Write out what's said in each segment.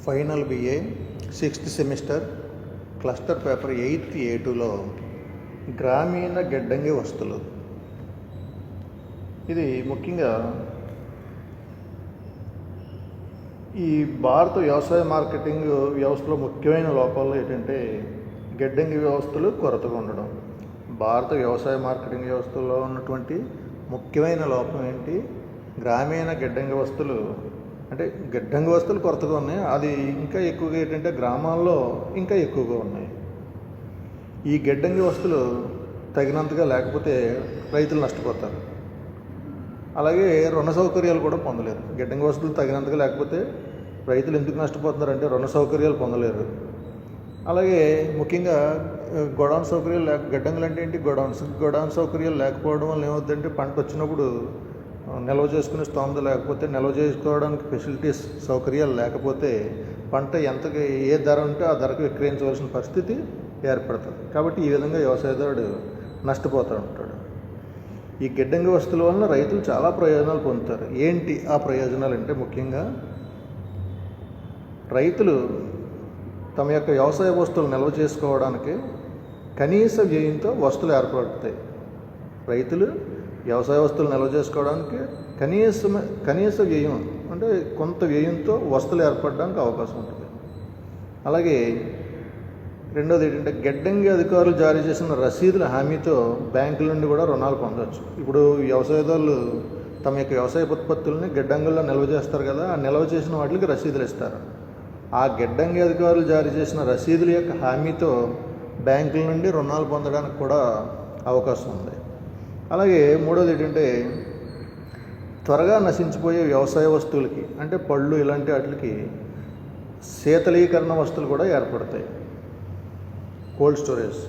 Final BA 6th semester cluster paper 8th A2లో గ్రామీణ గిడ్డంగి వస్తువులు. ఇది ముఖ్యంగా ఈ భారత వ్యవసాయ మార్కెటింగ్ వ్యవస్థలో ముఖ్యమైన లోపాలు ఏంటంటే గిడ్డంగి వ్యవస్థలు కొరతగా ఉండడం. భారత వ్యవసాయ మార్కెటింగ్ వ్యవస్థలో ఉన్నటువంటి ముఖ్యమైన లోపం ఏంటి? గ్రామీణ గిడ్డంగి వస్తువులు అంటే గిడ్డంగి వస్తువులు కొరతగా ఉన్నాయి. అది ఇంకా ఎక్కువగా ఏంటంటే గ్రామాల్లో ఇంకా ఎక్కువగా ఉన్నాయి. ఈ గిడ్డంగి వస్తువులు తగినంతగా లేకపోతే రైతులు నష్టపోతారు. అలాగే రుణ సౌకర్యాలు కూడా పొందలేరు. గిడ్డంగి వస్తువులు తగినంతగా లేకపోతే రైతులు ఎందుకు నష్టపోతున్నారంటే రుణ సౌకర్యాలు పొందలేరు. అలాగే ముఖ్యంగా గొడౌన్ సౌకర్యాలు గిడ్డంగులు అంటే ఏంటి? గొడౌన్ సౌకర్యాలు లేకపోవడం వల్ల ఏమవుతుందంటే పంట వచ్చినప్పుడు నిల్వ చేసుకునే స్తోమత లేకపోతే నిల్వ చేసుకోవడానికి ఫెసిలిటీస్ సౌకర్యాలు లేకపోతే పంట ఎంతకి ఏ ధర ఉంటే ఆ ధరకు విక్రయించవలసిన పరిస్థితి ఏర్పడుతుంది. కాబట్టి ఈ విధంగా వ్యవసాయదారుడు నష్టపోతూ ఉంటాడు. ఈ గిడ్డంగి వస్తువుల వలన రైతులు చాలా ప్రయోజనాలు పొందుతారు. ఏంటి ఆ ప్రయోజనాలు అంటే ముఖ్యంగా రైతులు తమ యొక్క వ్యవసాయ వస్తువులు నిల్వ చేసుకోవడానికి కనీస వ్యయంతో వస్తువులు ఏర్పడతాయి. రైతులు వ్యవసాయ వస్తువులు నిల్వ చేసుకోవడానికి కనీస వ్యయం అంటే కొంత వ్యయంతో వస్తువులు ఏర్పడడానికి అవకాశం ఉంటుంది. అలాగే రెండోది ఏంటంటే గిడ్డంగి అధికారులు జారీ చేసిన రసీదుల హామీతో బ్యాంకుల నుండి కూడా రుణాలు పొందవచ్చు. ఇప్పుడు వ్యవసాయదారులు తమ యొక్క వ్యవసాయ ఉత్పత్తులని గిడ్డంగుల్లో నిల్వ చేస్తారు కదా, ఆ నిల్వ చేసిన వాటికి రసీదులు ఇస్తారు. ఆ గిడ్డంగి అధికారులు జారీ చేసిన రసీదుల యొక్క హామీతో బ్యాంకుల నుండి రుణాలు పొందడానికి కూడా అవకాశం ఉంది. అలాగే మూడోది ఏంటంటే త్వరగా నశించిపోయే వ్యవసాయ వస్తువులకి అంటే పళ్ళు ఇలాంటి వాటికి శీతలీకరణ వస్తువులు కూడా ఏర్పడతాయి. కోల్డ్ స్టోరేజ్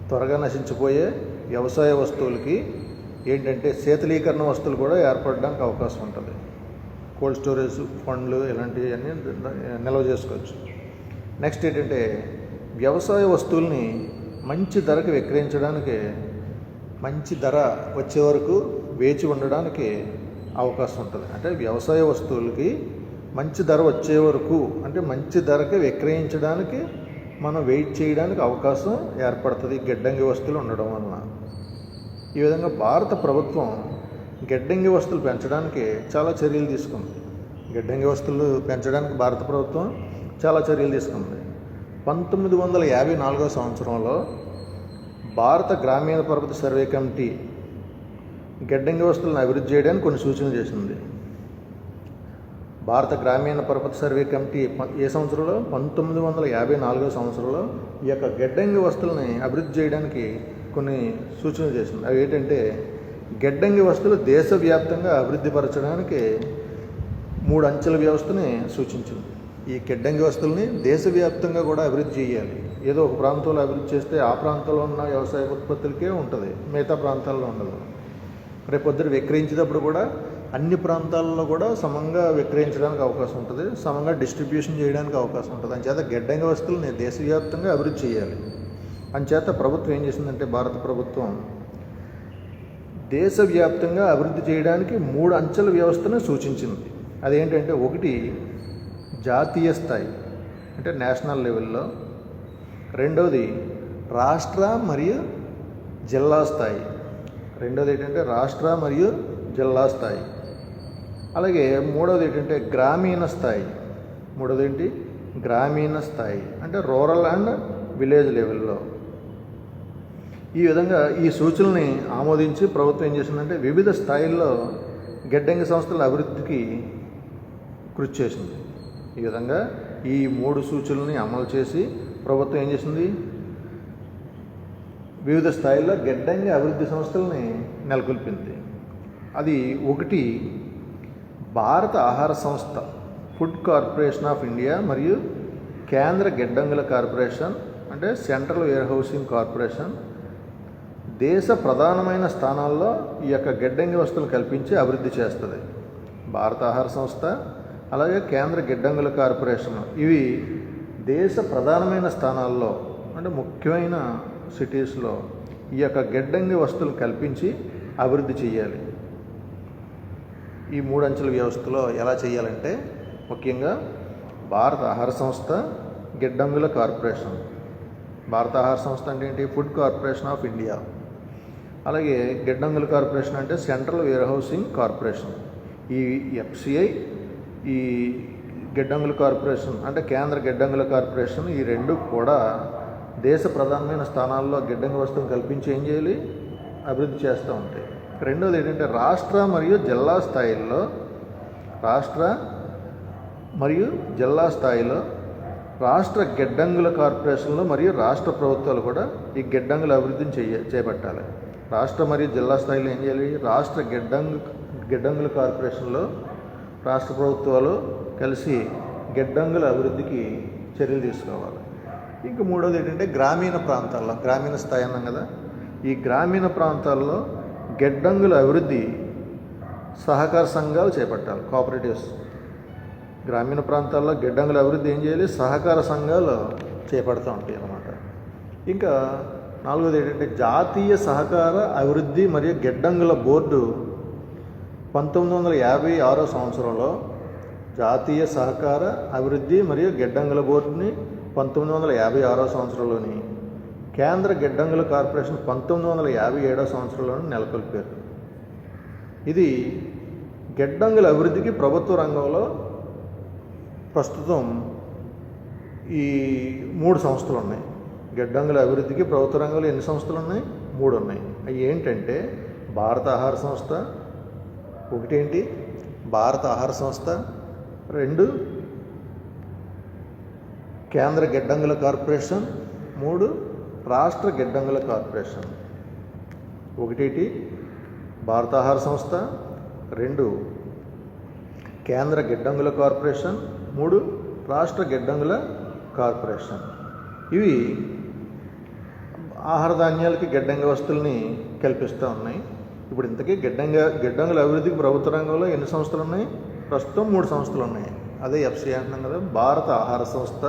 త్వరగా నశించిపోయే వ్యవసాయ వస్తువులకి ఏంటంటే శీతలీకరణ వస్తువులు కూడా ఏర్పడడానికి అవకాశం ఉంటుంది. కోల్డ్ స్టోరేజ్ పండ్లు ఇలాంటివన్నీ నిల్వ చేసుకోవచ్చు. నెక్స్ట్ ఏంటంటే వ్యవసాయ వస్తువుల్ని మంచి ధరకు విక్రయించడానికి మంచి ధర వచ్చే వరకు వేచి ఉండడానికి అవకాశం ఉంటుంది. అంటే వ్యవసాయ వస్తువులకి మంచి ధర వచ్చే వరకు అంటే మంచి ధరకి విక్రయించడానికి మనం వెయిట్ చేయడానికి అవకాశం ఏర్పడుతుంది గిడ్డంగి వస్తువులు ఉండడం వలన. ఈ విధంగా భారత ప్రభుత్వం గిడ్డంగి వస్తువులు పెంచడానికి చాలా చర్యలు తీసుకుంది. గిడ్డంగి వస్తువులు పెంచడానికి భారత ప్రభుత్వం చాలా చర్యలు తీసుకుంది. 1954 సంవత్సరంలో భారత గ్రామీణ పరపతి సర్వే కమిటీ గిడ్డంగి వస్తువులను అభివృద్ధి చేయడానికి కొన్ని సూచనలు చేసింది. భారత గ్రామీణ పరపతి సర్వే కమిటీ ఏ సంవత్సరంలో? 1954 సంవత్సరంలో ఈ యొక్క గిడ్డంగి వస్తువులని అభివృద్ధి చేయడానికి కొన్ని సూచనలు చేసింది. అవి ఏంటంటే గిడ్డంగి వస్తువులు దేశవ్యాప్తంగా అభివృద్ధి పరచడానికి 3 అంచెల వ్యవస్థని సూచించింది. ఈ గిడ్డంగి వస్తువుల్ని దేశవ్యాప్తంగా కూడా అభివృద్ధి చేయాలి. ఏదో ఒక ప్రాంతంలో అభివృద్ధి చేస్తే ఆ ప్రాంతంలో ఉన్న వ్యవసాయ ఉత్పత్తులకే ఉంటుంది, మిగతా ప్రాంతాల్లో ఉండదు. రేపొద్దున విక్రయించేటప్పుడు కూడా అన్ని ప్రాంతాల్లో కూడా సమంగా విక్రయించడానికి అవకాశం ఉంటుంది, సమంగా డిస్ట్రిబ్యూషన్ చేయడానికి అవకాశం ఉంటుంది. అంచేత గిడ్డంగి వస్తువుల్ని దేశవ్యాప్తంగా అభివృద్ధి చేయాలి. అంచేత ప్రభుత్వం ఏం చేసిందంటే భారత ప్రభుత్వం దేశవ్యాప్తంగా అభివృద్ధి చేయడానికి 3 అంచెల వ్యవస్థను సూచించింది. అదేంటంటే ఒకటి జాతీయ స్థాయి అంటే నేషనల్ లెవెల్లో, రెండవది రాష్ట్ర మరియు జిల్లా స్థాయి, రెండవది ఏంటంటే రాష్ట్ర మరియు జిల్లా స్థాయి, అలాగే మూడవది ఏంటంటే గ్రామీణ స్థాయి. మూడవది ఏంటి? గ్రామీణ స్థాయి అంటే రూరల్ అండ్ విలేజ్ లెవెల్లో. ఈ విధంగా ఈ సూచనల్ని ఆమోదించి ప్రభుత్వం ఏం చేసిందంటే వివిధ స్థాయిల్లో గిడ్డంగి సంస్థల అభివృద్ధికి కృషి చేసింది. ఈ విధంగా ఈ 3 సూచనల్ని అమలు చేసి ప్రభుత్వం ఏం చేసింది? వివిధ స్థాయిల్లో గిడ్డంగి అభివృద్ధి సంస్థలని నెలకొల్పింది. అది ఒకటి భారత ఆహార సంస్థ ఫుడ్ కార్పొరేషన్ ఆఫ్ ఇండియా మరియు కేంద్ర గిడ్డంగుల కార్పొరేషన్ అంటే సెంట్రల్ వేర్ హౌసింగ్ కార్పొరేషన్ దేశ ప్రధానమైన స్థానాల్లో ఈ యొక్క గిడ్డంగి వస్తువులు కల్పించి అభివృద్ధి చేస్తుంది. భారత ఆహార సంస్థ అలాగే కేంద్ర గిడ్డంగుల కార్పొరేషన్ ఇవి దేశ ప్రధానమైన స్థానాల్లో అంటే ముఖ్యమైన సిటీస్లో ఈ యొక్క గిడ్డంగి వస్తువులు కల్పించి అభివృద్ధి చేయాలి. ఈ 3 అంచెల వ్యవస్థలో ఎలా చేయాలంటే ముఖ్యంగా భారత ఆహార సంస్థ, గిడ్డంగుల కార్పొరేషన్. భారత ఆహార సంస్థ అంటే ఏంటి? Food corporation of India. అలాగే గిడ్డంగుల కార్పొరేషన్ అంటే సెంట్రల్ వేర్ హౌసింగ్ కార్పొరేషన్. ఈ ఎఫ్సిఐ, ఈ గిడ్డంగుల కార్పొరేషన్ అంటే కేంద్ర గిడ్డంగుల కార్పొరేషన్, ఈ రెండు కూడా దేశ ప్రధానమైన స్థానాల్లో గిడ్డంగి వస్తువును కల్పించి ఏం చేయాలి? అభివృద్ధి చేస్తూ ఉంటాయి. రెండోది ఏంటంటే రాష్ట్ర మరియు జిల్లా స్థాయిలో రాష్ట్ర గిడ్డంగుల కార్పొరేషన్లు మరియు రాష్ట్ర ప్రభుత్వాలు కూడా ఈ గిడ్డంగుల అభివృద్ధిని చేపట్టాలి. రాష్ట్ర మరియు జిల్లా స్థాయిలో ఏం చేయాలి? రాష్ట్ర గిడ్డంగుల కార్పొరేషన్లో రాష్ట్ర ప్రభుత్వాలు కలిసి గిడ్డంగుల అభివృద్ధికి చర్యలు తీసుకోవాలి. ఇంకా మూడోది ఏంటంటే గ్రామీణ స్థాయి అన్నాం కదా, ఈ గ్రామీణ ప్రాంతాల్లో గిడ్డంగుల అభివృద్ధి సహకార సంఘాలు చేపట్టాలి, కోఆపరేటివ్స్. గ్రామీణ ప్రాంతాల్లో గిడ్డంగుల అభివృద్ధి ఏం చేయాలి? సహకార సంఘాలు చేపడుతూ ఉంటాయి అన్నమాట. ఇంకా నాలుగోది ఏంటంటే జాతీయ సహకార అభివృద్ధి మరియు గిడ్డంగుల బోర్డు 1956 సంవత్సరంలో జాతీయ సహకార అభివృద్ధి మరియు గిడ్డంగుల బోర్డుని 1956 సంవత్సరంలోని కేంద్ర గిడ్డంగుల కార్పొరేషన్ 1957 సంవత్సరంలోని నెలకొల్పారు. ఇది గిడ్డంగుల అభివృద్ధికి ప్రభుత్వ రంగంలో ప్రస్తుతం ఈ 3 సంస్థలు ఉన్నాయి. గిడ్డంగుల అభివృద్ధికి ప్రభుత్వ రంగంలో ఎన్ని సంస్థలు ఉన్నాయి? 3 ఉన్నాయి. అవి ఏంటంటే భారత ఆహార సంస్థ, ఒకటేంటి? భారత ఆహార సంస్థ. 2 కేంద్ర గిడ్డంగుల కార్పొరేషన్. 3 రాష్ట్ర గిడ్డంగుల కార్పొరేషన్. ఒకటి భారత ఆహార సంస్థ, 2 కేంద్ర గిడ్డంగుల కార్పొరేషన్, 3 రాష్ట్ర గిడ్డంగుల కార్పొరేషన్. ఇవి ఆహార ధాన్యాలకి గిడ్డంగి వస్తువుల్ని కల్పిస్తూ ఉన్నాయి. ఇప్పుడు ఇంతకీ గిడ్డంగుల అభివృద్ధికి ప్రభుత్వ రంగంలో ఎన్ని సంస్థలు ఉన్నాయి? ప్రస్తుతం 3 సంస్థలు ఉన్నాయి. అదే ఎఫ్సిఐ అంటున్నాం కదా. భారత ఆహార సంస్థ,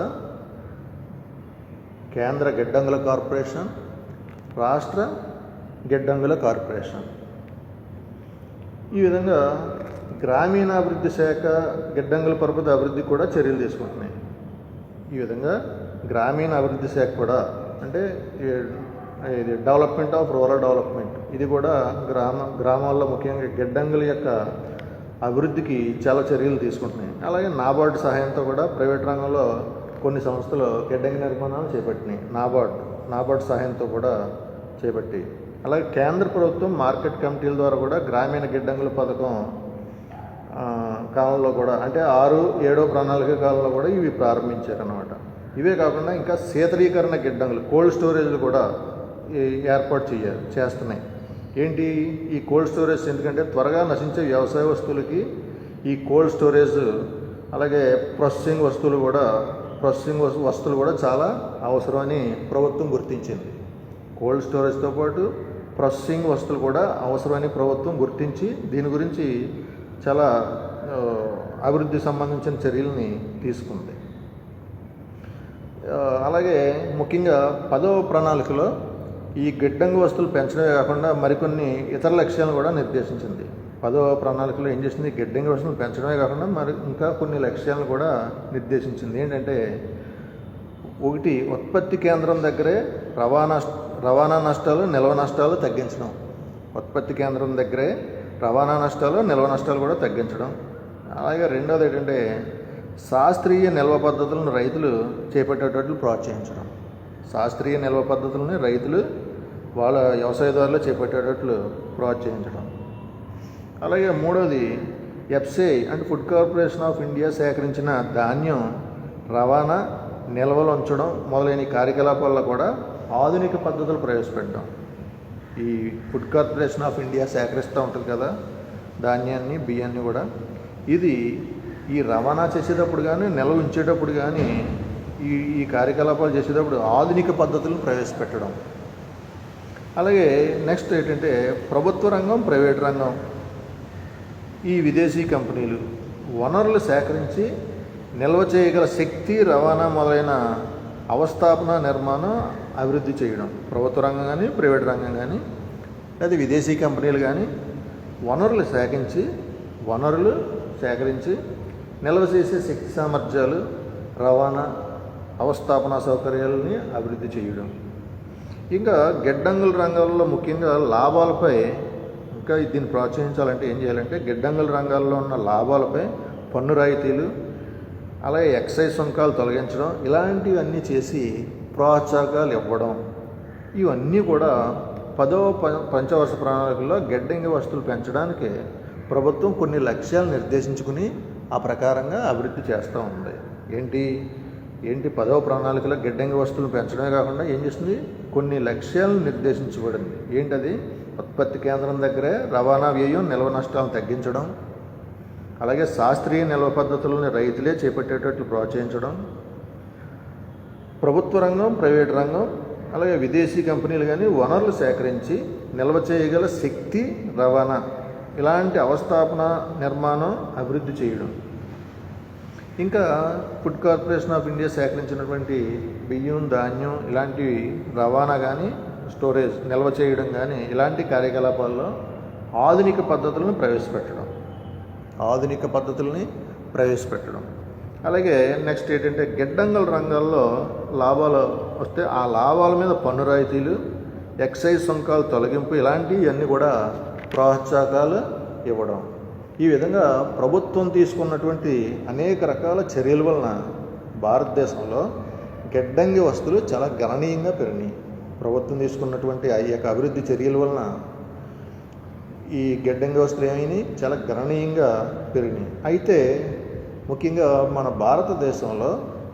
కేంద్ర గిడ్డంగుల కార్పొరేషన్, రాష్ట్ర గిడ్డంగుల కార్పొరేషన్. ఈ విధంగా గ్రామీణాభివృద్ధి శాఖ గిడ్డంగుల పరపతి అభివృద్ధి కూడా చర్యలు తీసుకుంటున్నాయి. ఈ విధంగా గ్రామీణ అభివృద్ధి శాఖ కూడా అంటే ఇది డెవలప్మెంట్ ఆఫ్ రూరల్ డెవలప్మెంట్, ఇది కూడా గ్రామాల్లో ముఖ్యంగా గిడ్డంగుల యొక్క అభివృద్ధికి చాలా చర్యలు తీసుకుంటున్నాయి. అలాగే నాబార్డు సహాయంతో కూడా ప్రైవేట్ రంగంలో కొన్ని సంస్థలు గిడ్డంగి నిర్మాణాలు చేపట్టినాయి. నాబార్డు సహాయంతో కూడా చేపట్టి, అలాగే కేంద్ర ప్రభుత్వం మార్కెట్ కమిటీల ద్వారా కూడా గ్రామీణ గిడ్డంగుల పథకం కాలంలో కూడా అంటే 6-7 ప్రణాళిక కాలంలో కూడా ఇవి ప్రారంభించారన్నమాట. ఇవే కాకుండా ఇంకా శీతలీకరణ గిడ్డంగులు, కోల్డ్ స్టోరేజ్లు కూడా ఏర్పాటు చేస్తున్నాయి. ఏంటి ఈ కోల్డ్ స్టోరేజ్? ఎందుకంటే త్వరగా నశించే వ్యవసాయ వస్తువులకి ఈ కోల్డ్ స్టోరేజ్, అలాగే ప్రాసెసింగ్ వస్తువులు కూడా చాలా అవసరమని ప్రభుత్వం గుర్తించింది. కోల్డ్ స్టోరేజ్తో పాటు ప్రాసెసింగ్ వస్తువులు కూడా అవసరమని ప్రభుత్వం గుర్తించి దీని గురించి చాలా అభివృద్ధి సంబంధించిన చర్యలని తీసుకుంది. అలాగే ముఖ్యంగా 10వ ప్రణాళికలో ఈ గిడ్డంగి వస్తువులు పెంచడమే కాకుండా మరికొన్ని ఇతర లక్ష్యాలను కూడా నిర్దేశించింది. 10వ ప్రణాళికలో ఏం చేసింది? గిడ్డంగి వస్తువులు పెంచడమే కాకుండా మరి ఇంకా కొన్ని లక్ష్యాలను కూడా నిర్దేశించింది. ఏంటంటే 1 ఉత్పత్తి కేంద్రం దగ్గరే రవాణా నష్టాలు, నిల్వ నష్టాలు తగ్గించడం. ఉత్పత్తి కేంద్రం దగ్గరే రవాణా నష్టాలు, నిల్వ నష్టాలు కూడా తగ్గించడం. అలాగే రెండోది ఏంటంటే శాస్త్రీయ నిల్వ పద్ధతులను రైతులు చేపట్టేటట్లు ప్రోత్సహించడం. శాస్త్రీయ నిల్వ పద్ధతులని రైతులు వాళ్ళ వ్యవసాయదారులు చేపట్టేటట్లు ప్రోత్సహించడం. అలాగే మూడోది ఎఫ్సిఐ అంటే ఫుడ్ కార్పొరేషన్ ఆఫ్ ఇండియా సేకరించిన ధాన్యం రవాణా, నిల్వలు ఉంచడం మొదలైన కార్యకలాపాల్లో కూడా ఆధునిక పద్ధతులు ప్రవేశపెట్టడం. ఈ ఫుడ్ కార్పొరేషన్ ఆఫ్ ఇండియా సేకరిస్తూ ఉంటుంది కదా ధాన్యాన్ని, బియ్యాన్ని కూడా. ఇది ఈ రవాణా చేసేటప్పుడు కానీ నిల్వ ఉంచేటప్పుడు కానీ ఈ కార్యకలాపాలు చేసేటప్పుడు ఆధునిక పద్ధతులను ప్రవేశపెట్టడం. అలాగే నెక్స్ట్ ఏంటంటే ప్రభుత్వ రంగం, ప్రైవేట్ రంగం, ఈ విదేశీ కంపెనీలు వనరులు సేకరించి నిల్వ చేయగల శక్తి, రవాణా మొదలైన అవస్థాపన, నిర్మాణం అభివృద్ధి చేయడం. ప్రభుత్వ రంగం కానీ, ప్రైవేట్ రంగం కానీ, లేదా విదేశీ కంపెనీలు కానీ వనరులు సేకరించి నిల్వ చేసే శక్తి సామర్థ్యాలు, రవాణా, అవస్థాపన సౌకర్యాలని అభివృద్ధి చేయడం. ఇంకా గిడ్డంగుల రంగాల్లో ముఖ్యంగా లాభాలపై ఇంకా దీన్ని ప్రోత్సహించాలంటే ఏం చేయాలంటే గిడ్డంగుల రంగాల్లో ఉన్న లాభాలపై పన్ను రాయితీలు, అలాగే ఎక్సైజ్ సుంకాలు తొలగించడం, ఇలాంటివన్నీ చేసి ప్రోత్సాహకాలు ఇవ్వడం. ఇవన్నీ కూడా 10వ పంచవర్ష ప్రణాళికలో గిడ్డంగి వస్తువులు పెంచడానికి ప్రభుత్వం కొన్ని లక్ష్యాలు నిర్దేశించుకుని ఆ ప్రకారంగా అభివృద్ధి చేస్తూ ఉంది. ఏంటి 10వ ప్రణాళికలో గిడ్డంగి వస్తువులు పెంచడమే కాకుండా ఏం చేస్తుంది, కొన్ని లక్ష్యాలను నిర్దేశించబడింది. ఏంటది? ఉత్పత్తి కేంద్రం దగ్గరే రవాణా వ్యయం, నిల్వ నష్టాలను తగ్గించడం, అలాగే శాస్త్రీయ నిల్వ పద్ధతులను రైతులే చేపట్టేటట్లు ప్రోత్సహించడం, ప్రభుత్వ రంగం, ప్రైవేటు రంగం, అలాగే విదేశీ కంపెనీలు కానీ వనరులు సేకరించి నిల్వ చేయగల శక్తి రవాణా, ఇలాంటి అవస్థాపన నిర్మాణం అభివృద్ధి చేయడం. ఇంకా ఫుడ్ కార్పొరేషన్ ఆఫ్ ఇండియా సేకరించినటువంటి బియ్యం, ధాన్యం ఇలాంటివి రవాణా కానీ, స్టోరేజ్, నిల్వ చేయడం కానీ, ఇలాంటి కార్యకలాపాల్లో ఆధునిక పద్ధతులను ప్రవేశపెట్టడం. అలాగే నెక్స్ట్ ఏంటంటే గిడ్డంగుల రంగాల్లో లాభాలు వస్తే ఆ లాభాల మీద పన్ను రాయితీలు, ఎక్సైజ్ సుంకాలు తొలగింపు, ఇలాంటివన్నీ కూడా ప్రోత్సాహకాలు ఇవ్వడం. ఈ విధంగా ప్రభుత్వం తీసుకున్నటువంటి అనేక రకాల చర్యల వలన భారతదేశంలో గిడ్డంగి వస్తువులు చాలా గణనీయంగా పెరిగినాయి. ప్రభుత్వం తీసుకున్నటువంటి ఈ యొక్క అభివృద్ధి చర్యల వలన ఈ గిడ్డంగి వస్తువులు ఏమైనాయి, చాలా గణనీయంగా పెరిగినాయి. అయితే ముఖ్యంగా మన భారతదేశంలో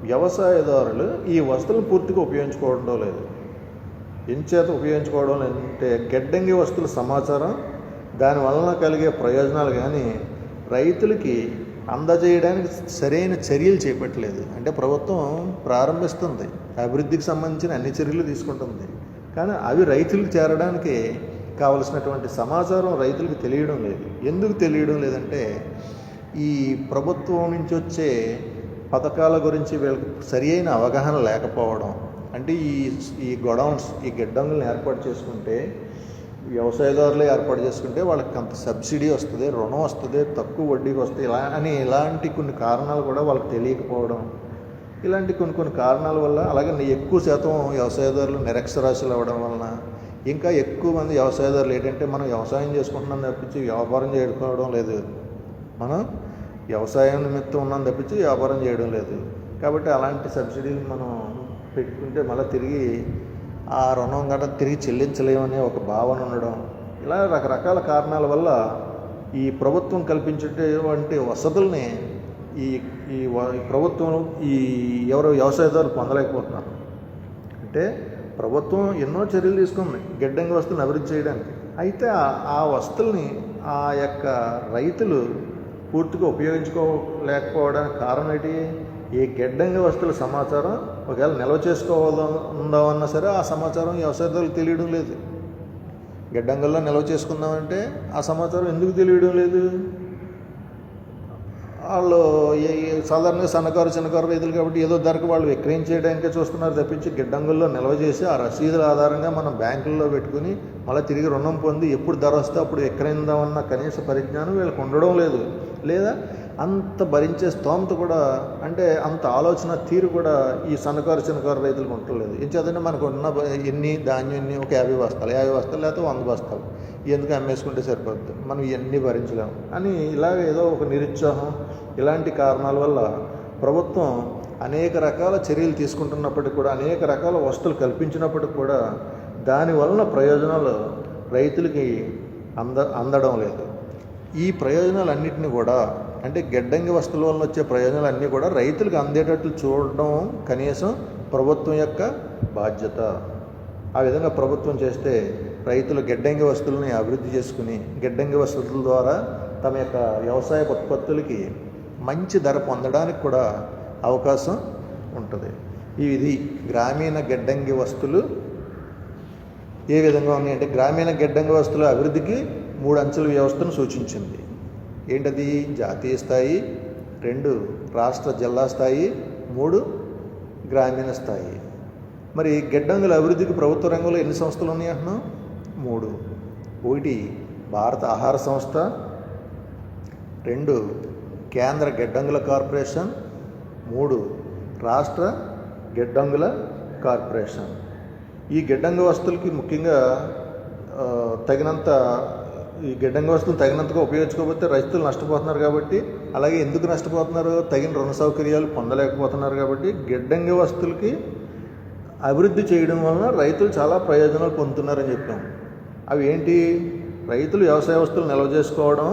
వ్యవసాయదారులు ఈ వస్తువులను పూర్తిగా ఉపయోగించుకోవడం లేదు. ఎంచేత ఉపయోగించుకోవడం అంటే గిడ్డంగి వస్తువుల సమాచారం, దానివలన కలిగే ప్రయోజనాలు కానీ రైతులకి అందజేయడానికి సరైన చర్యలు చేపట్టలేదు. అంటే ప్రభుత్వం ప్రారంభిస్తుంది, అభివృద్ధికి సంబంధించిన అన్ని చర్యలు తీసుకుంటుంది, కానీ అవి రైతులకు చేరడానికి కావలసినటువంటి సమాచారం రైతులకు తెలియడం లేదు. ఎందుకు తెలియడం లేదంటే ఈ ప్రభుత్వం నుంచి వచ్చే పథకాల గురించి వీళ్ళకి సరి అయిన అవగాహన లేకపోవడం. అంటే ఈ గొడౌన్స్, ఈ గిడ్డంగులను ఏర్పాటు చేసుకుంటే, వ్యవసాయదారులే ఏర్పాటు చేసుకుంటే వాళ్ళకి అంత సబ్సిడీ వస్తుంది, రుణం వస్తుంది, తక్కువ వడ్డీకి వస్తుంది, ఇలాంటి కొన్ని కారణాలు కూడా వాళ్ళకి తెలియకపోవడం. ఇలాంటి కొన్ని కారణాల వల్ల, అలాగే ఎక్కువ శాతం వ్యవసాయదారులు నిరక్షరాస్యులు అవ్వడం వలన, ఇంకా ఎక్కువ మంది వ్యవసాయదారులు ఏంటంటే మనం వ్యవసాయం చేసుకుంటున్నాం తప్పించి వ్యాపారం చేసుకోవడం లేదు, మనం వ్యవసాయం నిమిత్తం ఉన్నాం తప్పించి వ్యాపారం చేయడం లేదు. కాబట్టి అలాంటి సబ్సిడీలు మనం పెట్టుకుంటే మళ్ళీ తిరిగి ఆ రుణం గట్రా తిరిగి చెల్లించలేమనే ఒక భావన ఉండడం, ఇలా రకరకాల కారణాల వల్ల ఈ ప్రభుత్వం కల్పించేటువంటి వసతుల్ని ఈ ప్రభుత్వం ఎవరో వ్యవసాయదారులు పొందలేకపోతున్నారు. అంటే ప్రభుత్వం ఎన్నో చర్యలు తీసుకుంది గిడ్డంగి వస్తువులను అభివృద్ధి చేయడానికి. అయితే ఆ వస్తువుల్ని ఆ యొక్క రైతులు పూర్తిగా ఉపయోగించుకోలేకపోవడానికి కారణం ఏంటి? ఈ గిడ్డంగి వస్తువుల సమాచారం ఒకవేళ నిల్వ చేసుకోవాలన్నా సరే ఆ సమాచారం వ్యవసాయదారులకు తెలియడం లేదు. గిడ్డంగుల్లో నిల్వ చేసుకుందామంటే ఆ సమాచారం ఎందుకు తెలియడం లేదు? వాళ్ళు సాధారణంగా చిన్నకారు రైతులు కాబట్టి ఏదో ధరకు వాళ్ళు విక్రయించేయడానికే చూస్తున్నారు తప్పించి గిడ్డంగుల్లో నిల్వ చేసి ఆ రసీదుల ఆధారంగా మనం బ్యాంకుల్లో పెట్టుకుని మళ్ళీ తిరిగి రుణం పొంది ఎప్పుడు ధర వస్తే అప్పుడు విక్రయిద్దామన్న కనీస పరిజ్ఞానం వీళ్ళకి ఉండడం లేదు. లేదా అంత భరించే స్తోమత కూడా, అంటే అంత ఆలోచన తీరు కూడా ఈ చిన్నకారు రైతులకు ఉండలేదు. ఏం చేద్దంటే మనకు ఉన్న ధాన్యం ఒక 50 బస్తాలు లేకపోతే 100 బస్తాలు ఎందుకు అమ్మేసుకుంటే సరిపోద్ది, మనం ఇవన్నీ భరించలేము అని ఇలాగ ఏదో ఒక నిరుత్సాహం, ఇలాంటి కారణాల వల్ల ప్రభుత్వం అనేక రకాల చర్యలు తీసుకుంటున్నప్పటికీ కూడా, అనేక రకాల వస్తువులు కల్పించినప్పటికి కూడా దానివలన ప్రయోజనాలు రైతులకి అందడం లేదు. ఈ ప్రయోజనాలన్నింటినీ కూడా, అంటే గిడ్డంగి వస్తువుల వలన వచ్చే ప్రయోజనాలన్నీ కూడా రైతులకు అందేటట్లు చూడడం కనీసం ప్రభుత్వం యొక్క బాధ్యత. ఆ విధంగా ప్రభుత్వం చేస్తే రైతులు గిడ్డంగి వస్తువులని అభివృద్ధి చేసుకుని గిడ్డంగి వస్తువుల ద్వారా తమ యొక్క వ్యవసాయ ఉత్పత్తులకి మంచి ధర పొందడానికి కూడా అవకాశం ఉంటుంది. ఇది గ్రామీణ గిడ్డంగి వస్తువులు ఏ విధంగా ఉన్నాయంటే, గ్రామీణ గిడ్డంగి వస్తువుల అభివృద్ధికి 3 అంచెల వ్యవస్థను సూచించింది. ఏంటది? జాతీయ స్థాయి, 2 రాష్ట్ర జిల్లా స్థాయి, 3 గ్రామీణ స్థాయి. మరి గిడ్డంగుల అభివృద్ధికి ప్రభుత్వ రంగంలో ఎన్ని సంస్థలు ఉన్నాయి అంటున్నాం? 3. 1 భారత ఆహార సంస్థ, 2 కేంద్ర గిడ్డంగుల కార్పొరేషన్, 3 రాష్ట్ర గిడ్డంగుల కార్పొరేషన్. ఈ గిడ్డంగి వస్తువులకి ముఖ్యంగా ఈ గిడ్డంగి వస్తువులు తగినంతగా ఉపయోగించుకోకపోతే రైతులు నష్టపోతున్నారు కాబట్టి, అలాగే ఎందుకు నష్టపోతున్నారు, తగిన రుణ సౌకర్యాలు పొందలేకపోతున్నారు కాబట్టి గిడ్డంగి వస్తువులకి అభివృద్ధి చేయడం వలన రైతులు చాలా ప్రయోజనాలు పొందుతున్నారని చెప్పాం. అవి ఏంటి? రైతులు వ్యవసాయ వస్తువులు నిల్వ చేసుకోవడం,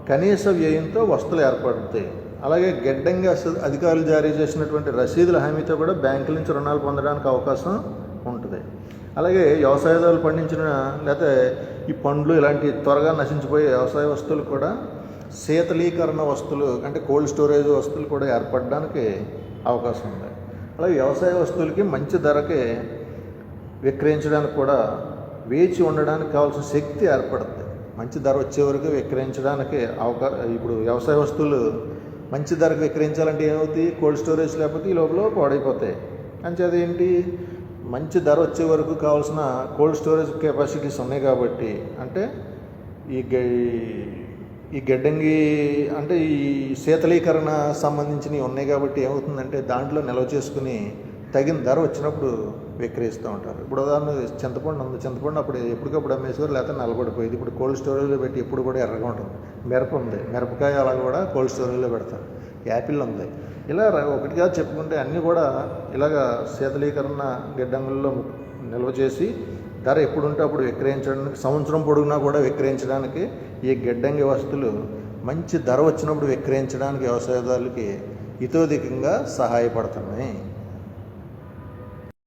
కనీస వ్యయంతో వస్తువులు ఏర్పడతాయి. అలాగే గిడ్డంగి అధికారులు జారీ చేసినటువంటి రసీదుల హామీతో కూడా బ్యాంకుల నుంచి రుణాలు పొందడానికి అవకాశం ఉంటుంది. అలాగే వ్యవసాయదారులు పండించిన లేకపోతే ఈ పండ్లు ఇలాంటి త్వరగా నశించిపోయే వ్యవసాయ వస్తువులు కూడా శీతలీకరణ వస్తువులు అంటే కోల్డ్ స్టోరేజ్ వస్తువులు కూడా ఏర్పడడానికి అవకాశం ఉంది. అలాగే వ్యవసాయ వస్తువులకి మంచి ధరకే విక్రయించడానికి కూడా వేచి ఉండడానికి కావాల్సిన శక్తి ఏర్పడుతుంది. మంచి ధర వచ్చే వరకు విక్రయించడానికి ఇప్పుడు వ్యవసాయ వస్తువులు మంచి ధరకు విక్రయించాలంటే ఏమవుతాయి? కోల్డ్ స్టోరేజ్ లేకపోతే ఈ లోపల పాడైపోతాయి. అంచేది ఏంటి? మంచి ధర వచ్చే వరకు కావాల్సిన కోల్డ్ స్టోరేజ్ కెపాసిటీస్ ఉన్నాయి కాబట్టి, అంటే ఈ గిడ్డంగి అంటే ఈ శీతలీకరణ సంబంధించినవి ఉన్నాయి కాబట్టి ఏమవుతుందంటే దాంట్లో నిల్వ చేసుకుని తగిన ధర వచ్చినప్పుడు విక్రయిస్తూ ఉంటారు. ఇప్పుడు ఉదాహరణ చింతపండు ఉంది, చింతపండు అప్పుడు ఎప్పటికప్పుడు అమ్మేసేవారు, లేకపోతే నలబడిపోయింది. ఇప్పుడు కోల్డ్ స్టోరేజ్లో పెట్టి ఎప్పుడు కూడా ఎర్రగా ఉంటుంది. మిరప ఉంది, మిరపకాయ అలా కూడా కోల్డ్ స్టోరేజ్లో పెడతారు. యాపిల్ ఉంది. ఇలా ఒకటిగా చెప్పుకుంటే అన్నీ కూడా ఇలాగ శీతలీకరణ గిడ్డంగుల్లో నిల్వ చేసి ధర ఎప్పుడుంటే అప్పుడు విక్రయించడానికి, సంవత్సరం పొడుగునా కూడా విక్రయించడానికి ఈ గిడ్డంగి వస్తువులు మంచి ధర వచ్చినప్పుడు విక్రయించడానికి వ్యవసాయదారులకి ఇతోధికంగా సహాయపడుతున్నాయి.